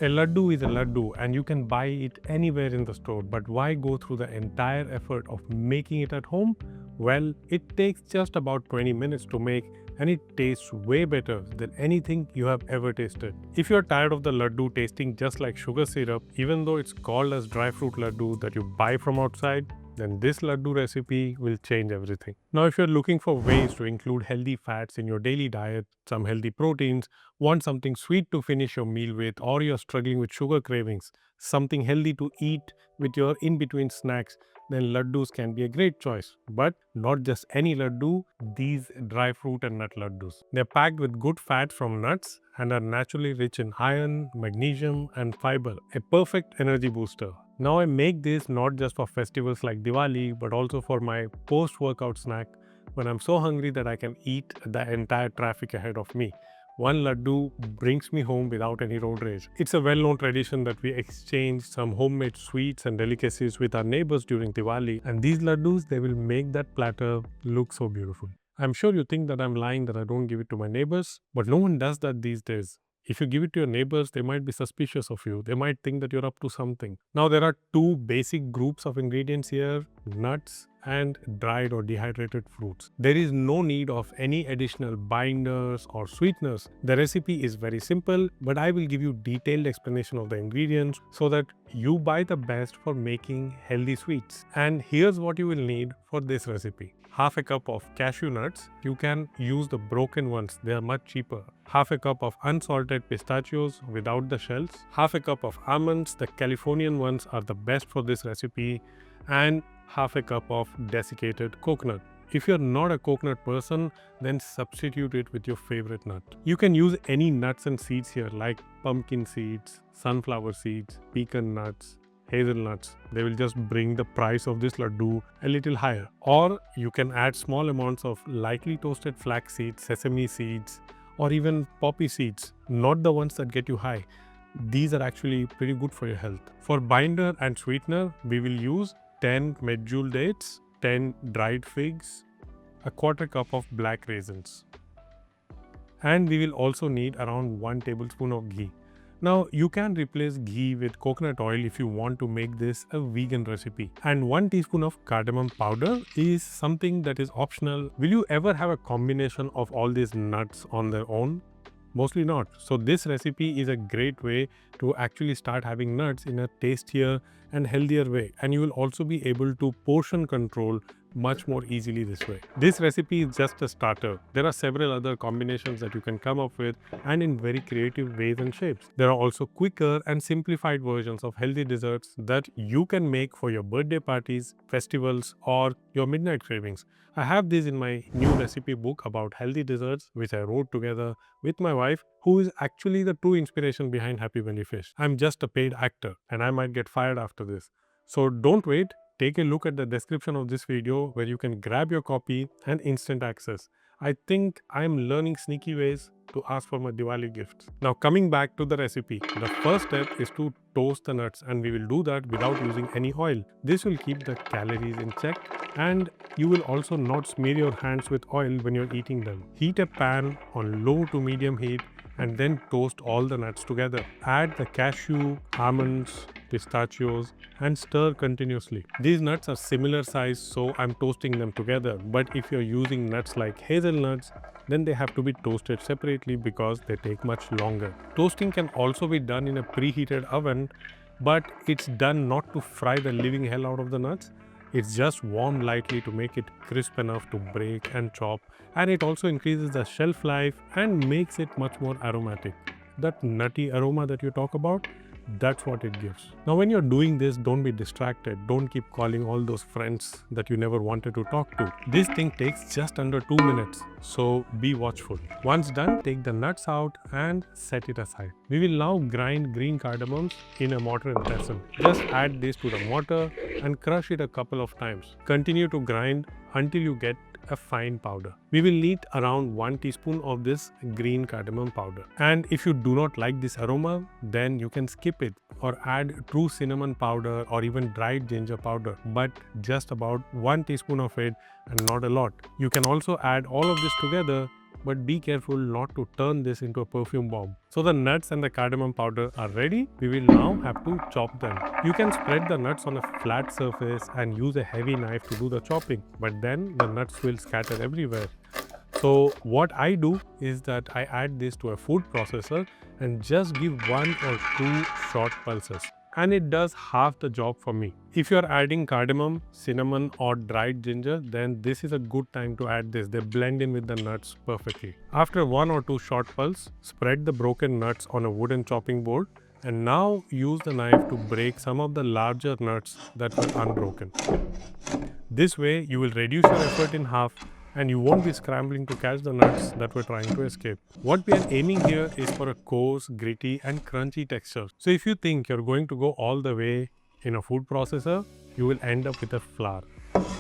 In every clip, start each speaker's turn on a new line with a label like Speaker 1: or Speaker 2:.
Speaker 1: A laddu is a laddu and you can buy it anywhere in the store, but why go through the entire effort of making it at home? Well, it takes just about 20 minutes to make and it tastes way better than anything you have ever tasted. If you're tired of the laddu tasting just like sugar syrup, even though it's called as dry fruit laddu that you buy from outside, then this laddu recipe will change everything. Now, if you're looking for ways to include healthy fats in your daily diet, some healthy proteins, want something sweet to finish your meal with, or you're struggling with sugar cravings, something healthy to eat with your in between snacks, then laddus can be a great choice. But not just any laddu, these dry fruit and nut laddus. They're packed with good fats from nuts and are naturally rich in iron, magnesium, and fiber, a perfect energy booster. Now, I make this not just for festivals like Diwali, but also for my post workout snack when I'm so hungry that I can eat the entire traffic ahead of me. One laddu brings me home without any road rage. It's a well-known tradition that we exchange some homemade sweets and delicacies with our neighbors during Diwali, and these laddus, they will make that platter look so beautiful. I'm sure you think that I'm lying that I don't give it to my neighbors, but no one does that these days. If you give it to your neighbors, they might be suspicious of you. They might think that you're up to something. Now, there are two basic groups of ingredients here: nuts and dried or dehydrated fruits. There is no need of any additional binders or sweeteners. The recipe is very simple, but I will give you detailed explanation of the ingredients so that you buy the best for making healthy sweets. And here's what you will need for this recipe. Half a cup of cashew nuts. You can use the broken ones, they are much cheaper. Half a cup of unsalted pistachios without the shells. Half a cup of almonds, the Californian ones are the best for this recipe. And half a cup of desiccated coconut. If you're not a coconut person, then substitute it with your favorite nut. You can use any nuts and seeds here like pumpkin seeds, sunflower seeds, pecan nuts, hazelnuts. They will just bring the price of this laddu a little higher. Or you can add small amounts of lightly toasted flax seeds, sesame seeds, or even poppy seeds, not the ones that get you high. These are actually pretty good for your health. For binder and sweetener, we will use 10 Medjool dates, 10 dried figs, a quarter cup of black raisins. And we will also need around 1 tablespoon of ghee. Now, you can replace ghee with coconut oil if you want to make this a vegan recipe. And 1 teaspoon of cardamom powder is something that is optional. Will you ever have a combination of all these nuts on their own? Mostly not. So this recipe is a great way to actually start having nuts in a tastier and healthier way. And you will also be able to portion control much more easily this way. This recipe is just a starter. There are several other combinations that you can come up with and in very creative ways and shapes. There are also quicker and simplified versions of healthy desserts that you can make for your birthday parties, festivals, or your midnight cravings. I have this in my new recipe book about healthy desserts, which I wrote together with my wife, who is actually the true inspiration behind Happy Belly Fish. I'm just a paid actor and I might get fired after this. So don't wait. Take a look at the description of this video where you can grab your copy and instant access. I think I'm learning sneaky ways to ask for my Diwali gifts. Now coming back to the recipe, the first step is to toast the nuts and we will do that without using any oil. This will keep the calories in check and you will also not smear your hands with oil when you're eating them. Heat a pan on low to medium heat and then toast all the nuts together. Add the cashew, almonds, pistachios and stir continuously. These nuts are similar size, so I'm toasting them together. But if you're using nuts like hazelnuts, then they have to be toasted separately because they take much longer. Toasting can also be done in a preheated oven, but it's done not to fry the living hell out of the nuts. It's just warmed lightly to make it crisp enough to break and chop, and it also increases the shelf life and makes it much more aromatic. That nutty aroma that you talk about, that's what it gives. Now when you're doing this, don't be distracted. Don't keep calling all those friends that you never wanted to talk to. This thing takes just under 2 minutes, so be watchful. Once done, take the nuts out and set it aside. We will now grind green cardamoms in a mortar and pestle. Just add this to the mortar and crush it a couple of times. Continue to grind until you get a fine powder. We will need around 1 teaspoon of this green cardamom powder. And if you do not like this aroma, then you can skip it or add true cinnamon powder or even dried ginger powder, but just about 1 teaspoon of it and not a lot. You can also add all of this together but be careful not to turn this into a perfume bomb. So the nuts and the cardamom powder are ready. We will now have to chop them. You can spread the nuts on a flat surface and use a heavy knife to do the chopping, but then the nuts will scatter everywhere. So what I do is that I add this to a food processor and just give 1 or 2 short pulses. And it does half the job for me. If you're adding cardamom, cinnamon or dried ginger, then this is a good time to add this. They blend in with the nuts perfectly. After 1 or 2 short pulse, spread the broken nuts on a wooden chopping board and now use the knife to break some of the larger nuts that were unbroken. This way you will reduce your effort in half and you won't be scrambling to catch the nuts that were trying to escape. What we are aiming here is for a coarse, gritty and crunchy texture. So if you think you're going to go all the way in a food processor, you will end up with a flour.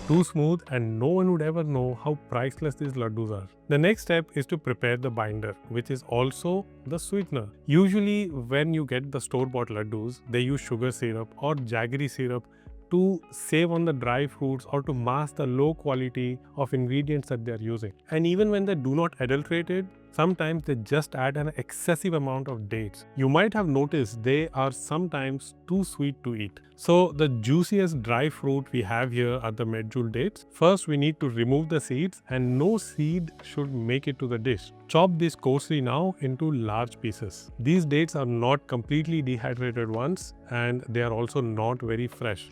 Speaker 1: Too smooth and no one would ever know how priceless these laddoos are. The next step is to prepare the binder, which is also the sweetener. Usually when you get the store-bought laddoos, they use sugar syrup or jaggery syrup to save on the dry fruits or to mask the low quality of ingredients that they are using. And even when they do not adulterate it, sometimes they just add an excessive amount of dates. You might have noticed they are sometimes too sweet to eat. So the juiciest dry fruit we have here are the Medjool dates. First we need to remove the seeds and no seed should make it to the dish. Chop this coarsely now into large pieces. These dates are not completely dehydrated ones and they are also not very fresh.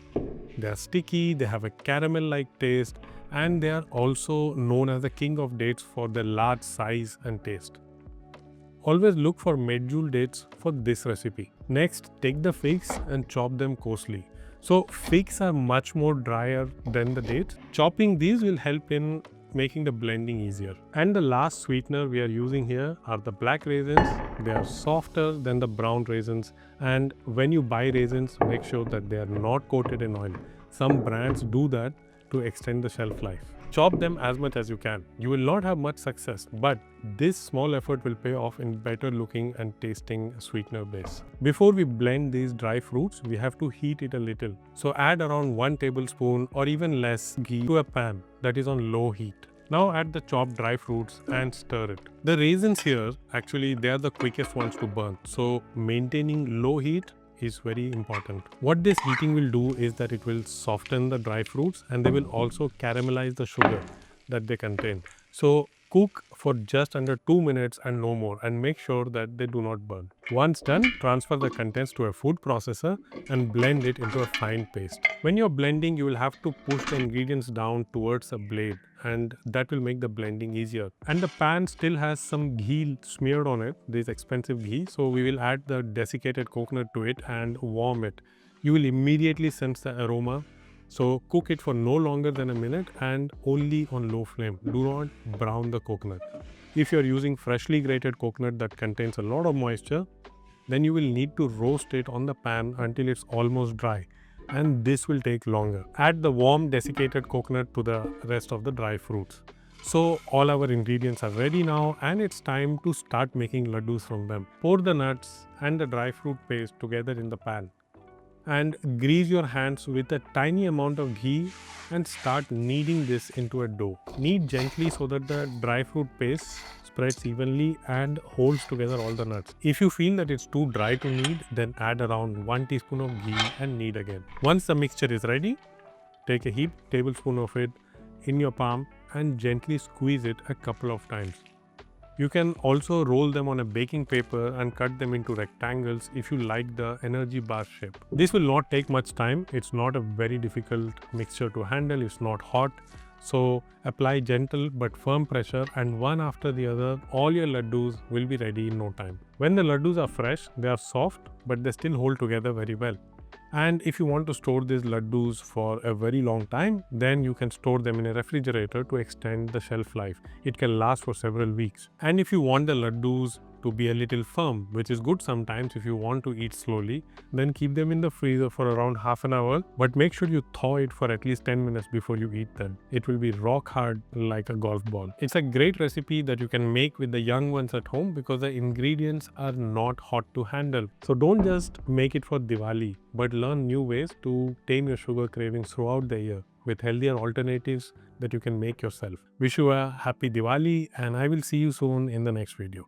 Speaker 1: They are sticky, they have a caramel-like taste, and they are also known as the king of dates for their large size and taste. Always look for Medjool dates for this recipe. Next, take the figs and chop them coarsely. So figs are much more drier than the dates. Chopping these will help in making the blending easier. And the last sweetener we are using here are the black raisins. They are softer than the brown raisins, and when you buy raisins, make sure that they are not coated in oil. Some brands do that to extend the shelf life. Chop them as much as you can. You will not have much success, but this small effort will pay off in better looking and tasting sweetener base. Before we blend these dry fruits, we have to heat it a little. So add around 1 tablespoon or even less ghee to a pan that is on low heat. Now add the chopped dry fruits and stir it. The raisins here, actually they are the quickest ones to burn. So maintaining low heat is very important. What this heating will do is that it will soften the dry fruits and they will also caramelize the sugar that they contain. So cook for just under 2 minutes and no more, and make sure that they do not burn. Once done, transfer the contents to a food processor and blend it into a fine paste. When you're blending, you will have to push the ingredients down towards a blade, and that will make the blending easier. And the pan still has some ghee smeared on it, this expensive ghee, so we will add the desiccated coconut to it and warm it. You will immediately sense the aroma. So cook it for no longer than a minute and only on low flame. Do not brown the coconut. If you are using freshly grated coconut that contains a lot of moisture, then you will need to roast it on the pan until it's almost dry, and this will take longer. Add the warm desiccated coconut to the rest of the dry fruits. So all our ingredients are ready now, and it's time to start making laddoos from them. Pour the nuts and the dry fruit paste together in the pan and grease your hands with a tiny amount of ghee and start kneading this into a dough. Knead gently so that the dry fruit paste spreads evenly and holds together all the nuts. If you feel that it's too dry to knead, then add around 1 teaspoon of ghee and knead again. Once the mixture is ready, take a heaped tablespoon of it in your palm and gently squeeze it a couple of times. You can also roll them on a baking paper and cut them into rectangles if you like the energy bar shape. This will not take much time. It's not a very difficult mixture to handle. It's not hot. So apply gentle but firm pressure, and one after the other, all your laddoos will be ready in no time. When the laddoos are fresh, they are soft, but they still hold together very well. And if you want to store these laddoos for a very long time, then you can store them in a refrigerator to extend the shelf life. It can last for several weeks. And if you want the laddoos to be a little firm, which is good sometimes if you want to eat slowly. Then keep them in the freezer for around half an hour, but make sure you thaw it for at least 10 minutes before you eat them. It will be rock hard like a golf ball. It's a great recipe that you can make with the young ones at home because the ingredients are not hot to handle. So don't just make it for Diwali, but learn new ways to tame your sugar cravings throughout the year with healthier alternatives that you can make yourself. Wish you a happy Diwali, and I will see you soon in the next video.